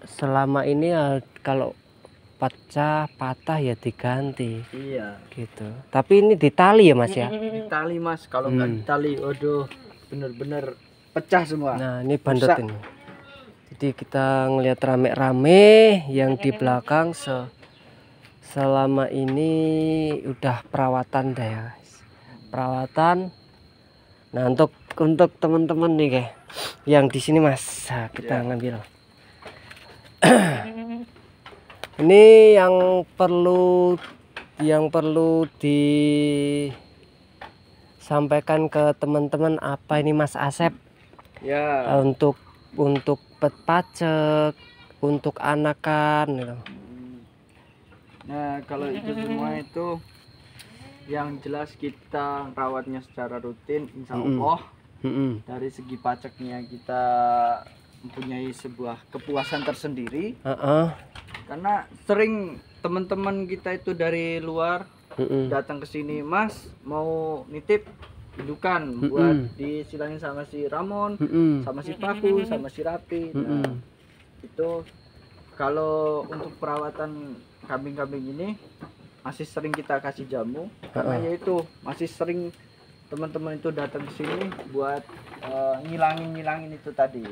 selama ini ya, kalau pecah patah ya diganti Iya gitu. Tapi ini ditali ya Mas ya? ditali Mas, kalau nggak ditali waduh bener-bener pecah semua. Nah ini bandot ini. Jadi kita ngelihat rame-rame yang di belakang selama ini udah perawatan dah ya guys. Perawatan. Nah untuk teman-teman nih kayak yang di sini Mas, nah, kita ngambil. Ini yang perlu disampaikan ke teman-teman apa ini Mas Asep Ya untuk pacek, untuk anakan gitu. Nah kalau itu semua itu yang jelas kita rawatnya secara rutin insya Allah. Dari segi paceknya kita mempunyai sebuah kepuasan tersendiri. Karena sering teman-teman kita itu dari luar datang ke sini, Mas mau nitip indukan buat disilangin sama si Ramon, sama si Paku, sama si Rapi. Nah, itu kalau untuk perawatan kambing-kambing ini masih sering kita kasih jamu karena yaitu masih sering teman-teman itu datang ke sini buat ngilangin itu tadi.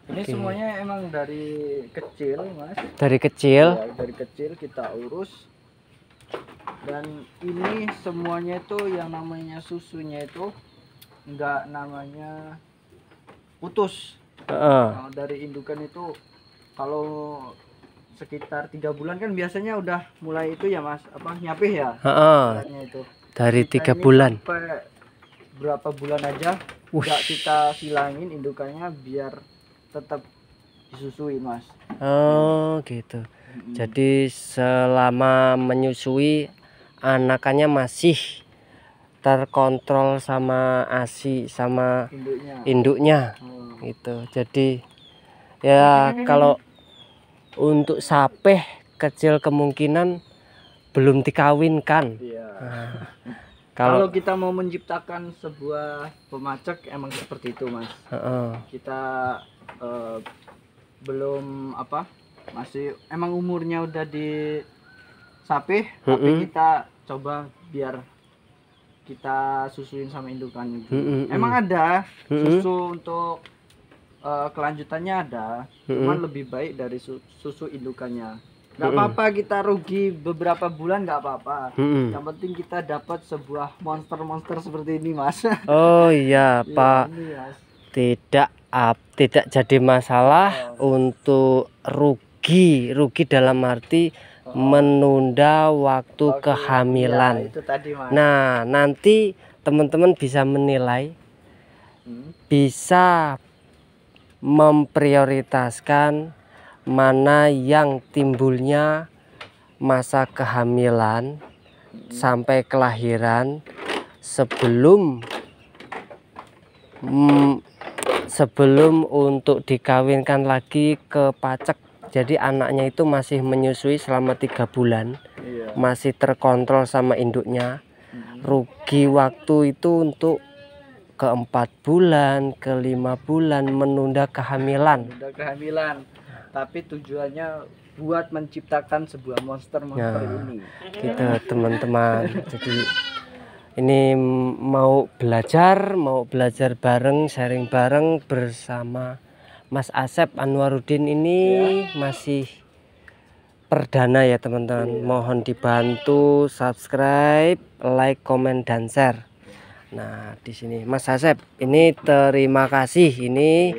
Ini semuanya emang dari kecil Mas. Dari kecil? Ya, dari kecil kita urus. Dan ini semuanya itu yang namanya susunya itu enggak namanya putus. Nah, dari indukan itu kalau sekitar 3 bulan kan biasanya udah mulai itu ya Mas, apa nyapih ya? Itu. Dari Kita 3 bulan. Sampai berapa bulan aja enggak kita silangin indukannya biar tetap disusui Mas. Oh gitu. Jadi selama menyusui anakannya masih terkontrol sama ASI sama induknya gitu. Jadi ya kalau untuk sapeh kecil kemungkinan belum dikawinkan. Nah, kalau kita mau menciptakan sebuah pemacek emang seperti itu Mas. Kita belum apa masih emang umurnya udah di sapih tapi kita coba biar kita susuin sama indukan emang ada susu untuk kelanjutannya ada cuman lebih baik dari susu indukannya. Nggak apa-apa kita rugi beberapa bulan, nggak apa-apa. Yang penting kita dapat sebuah monster seperti ini Mas. Oh iya Pak. Ini, Mas. Tidak jadi masalah untuk rugi dalam arti menunda waktu kehamilan. Ya, itu tadi, Mas. Nah nanti teman-teman bisa menilai, bisa memprioritaskan mana yang timbulnya masa kehamilan sampai kelahiran sebelum untuk dikawinkan lagi ke pacek. Jadi anaknya itu masih menyusui selama 3 bulan, masih terkontrol sama induknya. Rugi waktu itu untuk ke 4 bulan, ke 5 bulan menunda kehamilan. Tapi tujuannya buat menciptakan sebuah monster ini. Gitu teman-teman. Jadi ini mau belajar bareng, sharing bareng bersama Mas Asep Anwaruddin ini masih perdana ya teman-teman. Mohon dibantu subscribe, like, komen, dan share. Nah di sini Mas Asep ini terima kasih ini.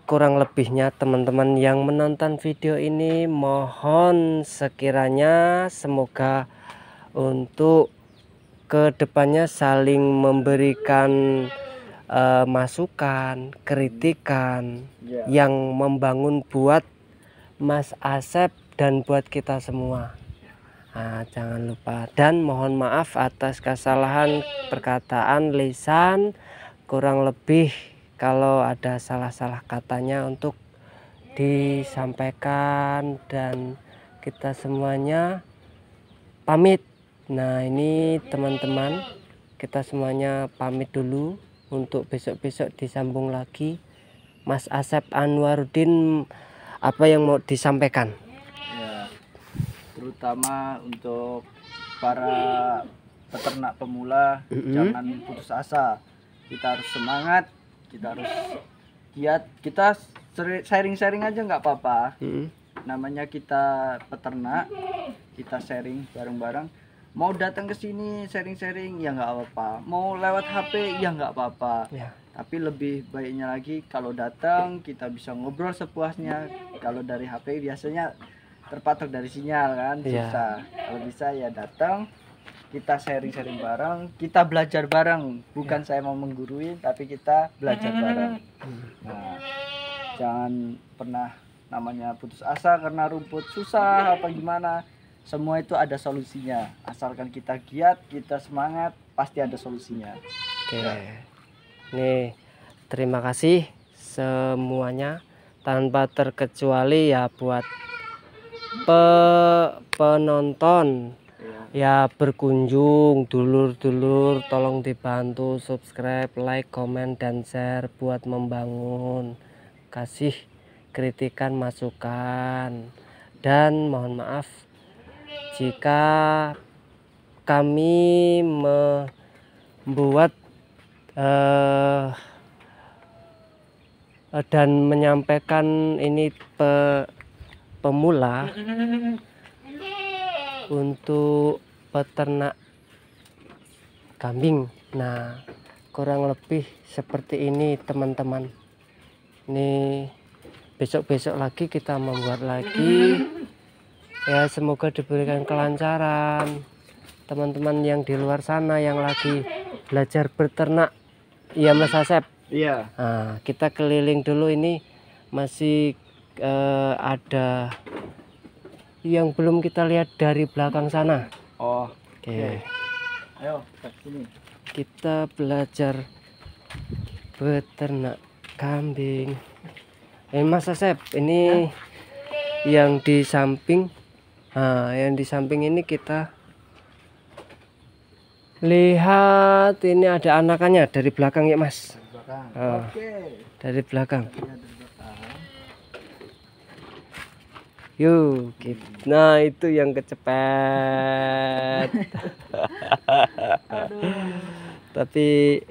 Kurang lebihnya teman-teman yang menonton video ini mohon sekiranya semoga untuk kedepannya saling memberikan masukan, kritikan yang membangun buat Mas Asep dan buat kita semua. Nah, jangan lupa dan mohon maaf atas kesalahan perkataan lisan, kurang lebih kalau ada salah-salah katanya untuk disampaikan dan kita semuanya pamit. Nah ini teman-teman kita semuanya pamit dulu untuk besok-besok disambung lagi Mas Asep Anwaruddin, apa yang mau disampaikan? Ya, terutama untuk para peternak pemula, jangan putus asa. Kita harus semangat, kita harus giat, kita sharing-sharing aja nggak apa-apa. Namanya kita peternak, kita sharing bareng-bareng. Mau datang ke sini sharing-sharing ya nggak apa-apa, mau lewat HP ya nggak apa-apa. Tapi lebih baiknya lagi kalau datang kita bisa ngobrol sepuasnya. Kalau dari HP biasanya terpatok dari sinyal kan, susah. Kalau bisa ya datang, kita sharing-sharing bareng, kita belajar bareng. Bukan saya mau menggurui, tapi kita belajar bareng. Nah, jangan pernah namanya putus asa karena rumput susah apa gimana. Semua itu ada solusinya. Asalkan kita giat, kita semangat, pasti ada solusinya. Oke. Nih, terima kasih semuanya tanpa terkecuali ya buat penonton ya berkunjung, dulur-dulur tolong dibantu subscribe, like, komen, dan share buat membangun, kasih kritikan, masukan, dan mohon maaf jika kami membuat dan menyampaikan ini pemula untuk peternak kambing. Nah, kurang lebih seperti ini teman-teman. Ini besok-besok lagi kita membuat lagi ya, semoga diberikan kelancaran teman-teman yang di luar sana yang lagi belajar beternak. Iya Mas Asep. Iya. Nah, kita keliling dulu, ini masih ada yang belum kita lihat dari belakang sana. Oh, oke. Ayo ke sini. Kita belajar beternak kambing. Mas Asep, ini yang di samping. Nah, yang di samping ini kita lihat ini ada anakannya dari belakang ya Mas. Dari belakang. Yuk, nah itu yang kecepet. Tapi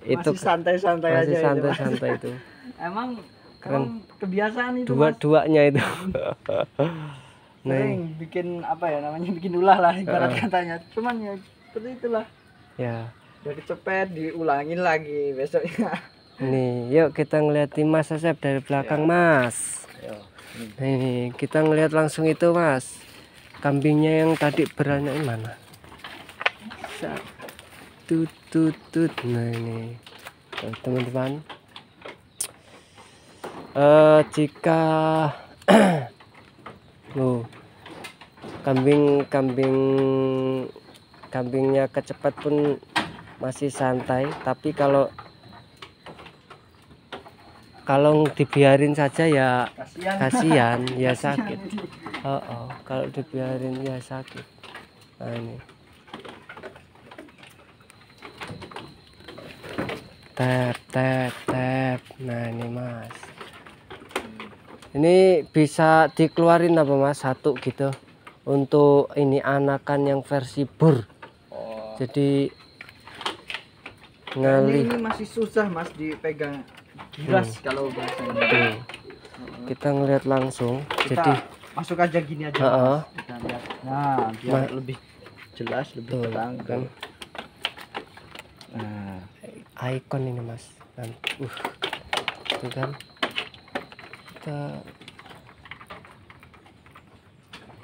itu masih santai-santai aja. Masih santai-santai itu. Emang Keren. Kebiasaan itu. Dua-duanya itu. Sering bikin apa ya namanya, bikin ulah lah ibarat katanya. Cuman ya seperti itulah. Ya. Udah kecepet diulangin lagi besoknya. Nih, yuk kita ngeliatin Mas Asep dari belakang Mas. Nih, kita ngelihat langsung itu Mas. Kambingnya yang tadi beranak mana? Tut. Nah ini teman-teman. Jika kambingnya kecepat pun masih santai, tapi kalau dibiarin saja ya kasihan ya sakit. Kalau dibiarin ya sakit. Nah ini tap. Nah ini Mas, ini bisa dikeluarin apa Mas, satu gitu untuk ini anakan yang versi bur. Jadi ini masih susah Mas dipegang, giras kalau bahasanya. Kita ngelihat langsung, kita jadi masuk aja gini aja Mas. Kita lihat. Nah, biar lebih jelas, lebih terang kan. Nah, ikon ini Mas kan. Itu kan kita,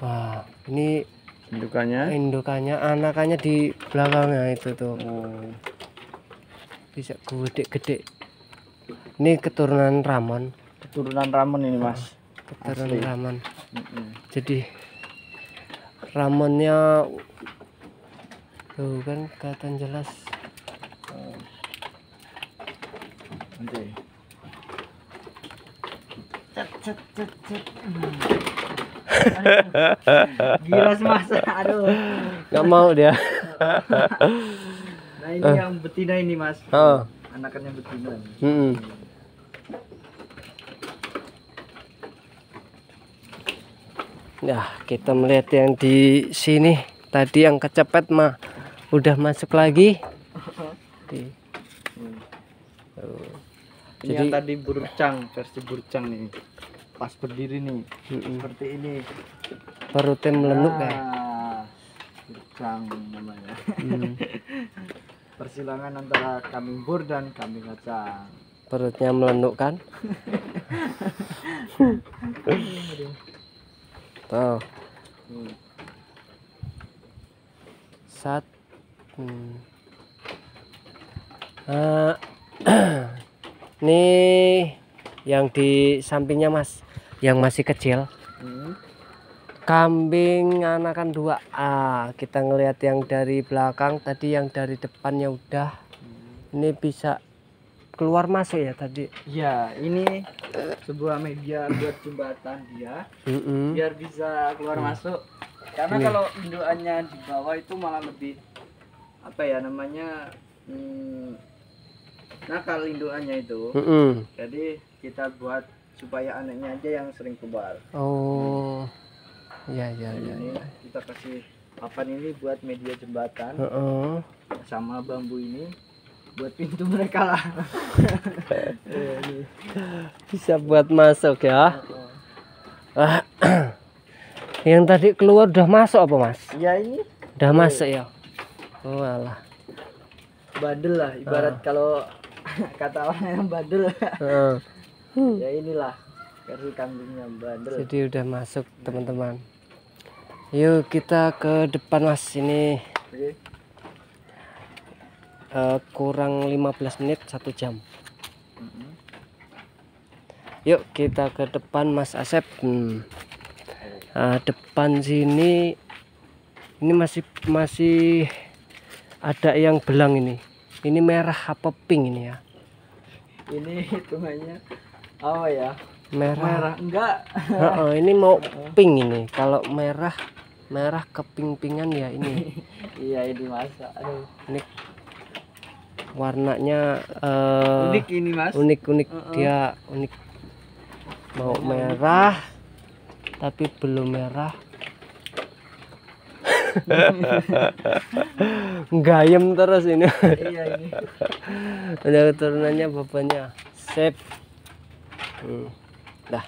wah ini indukannya anakannya di belakangnya itu tuh. Bisa gede. Ini keturunan Ramon ini Mas. Keturunan Ramon. Jadi Ramonnya tuh kan kelihatan jelas. Giras Mas, aduh. Nggak mau dia. Nah ini yang betina ini Mas. Anakannya betina. Nah, kita melihat yang di sini tadi yang kecepet mah udah masuk lagi. Ini Jadi yang tadi burcang, versi burcang nih. Pas berdiri nih, seperti ini. perutnya melenuk ya. Burcang namanya. Persilangan antara kambing bur dan kambing kacang. Perutnya melenuk kan. Tuh. Sat. Nih yang di sampingnya Mas, yang masih kecil. Kambing anakan 2. Kita ngelihat yang dari belakang tadi, yang dari depannya udah. Ini bisa keluar masuk ya tadi. Ya, ini sebuah media buat jembatan dia, biar bisa keluar masuk. Karena kalau indukannya di bawah itu malah lebih apa ya namanya, nakal indukannya itu. Jadi kita buat supaya anaknya aja yang sering keluar. Oh, ya. Ini kita kasih papan ini buat media jembatan, sama bambu ini buat pintu mereka lah. Bisa buat masuk ya. Yang tadi keluar udah masuk apa Mas? Ya ini Udah masuk ya. Oh alah. Bandel lah ibarat kalau kata orang yang bandel. Ya inilah versi kambingnya bandel. Jadi udah masuk teman-teman. Yuk kita ke depan Mas, ini kurang 15 menit 1 jam. Yuk kita ke depan Mas Asep. Depan sini ini masih ada yang belang ini. Ini merah apa pink ini ya? Ini hitungannya apa ya? Merah. Enggak. Ini mau pink ini. Kalau merah keping-pingan ya ini. Iya ini masa. Aduh. Ini warnanya unik ini Mas. Unik dia unik. Mau merah tapi belum merah. Gayem terus ini. Iya ini. Ada keturunannya bapaknya. Sip. Dah.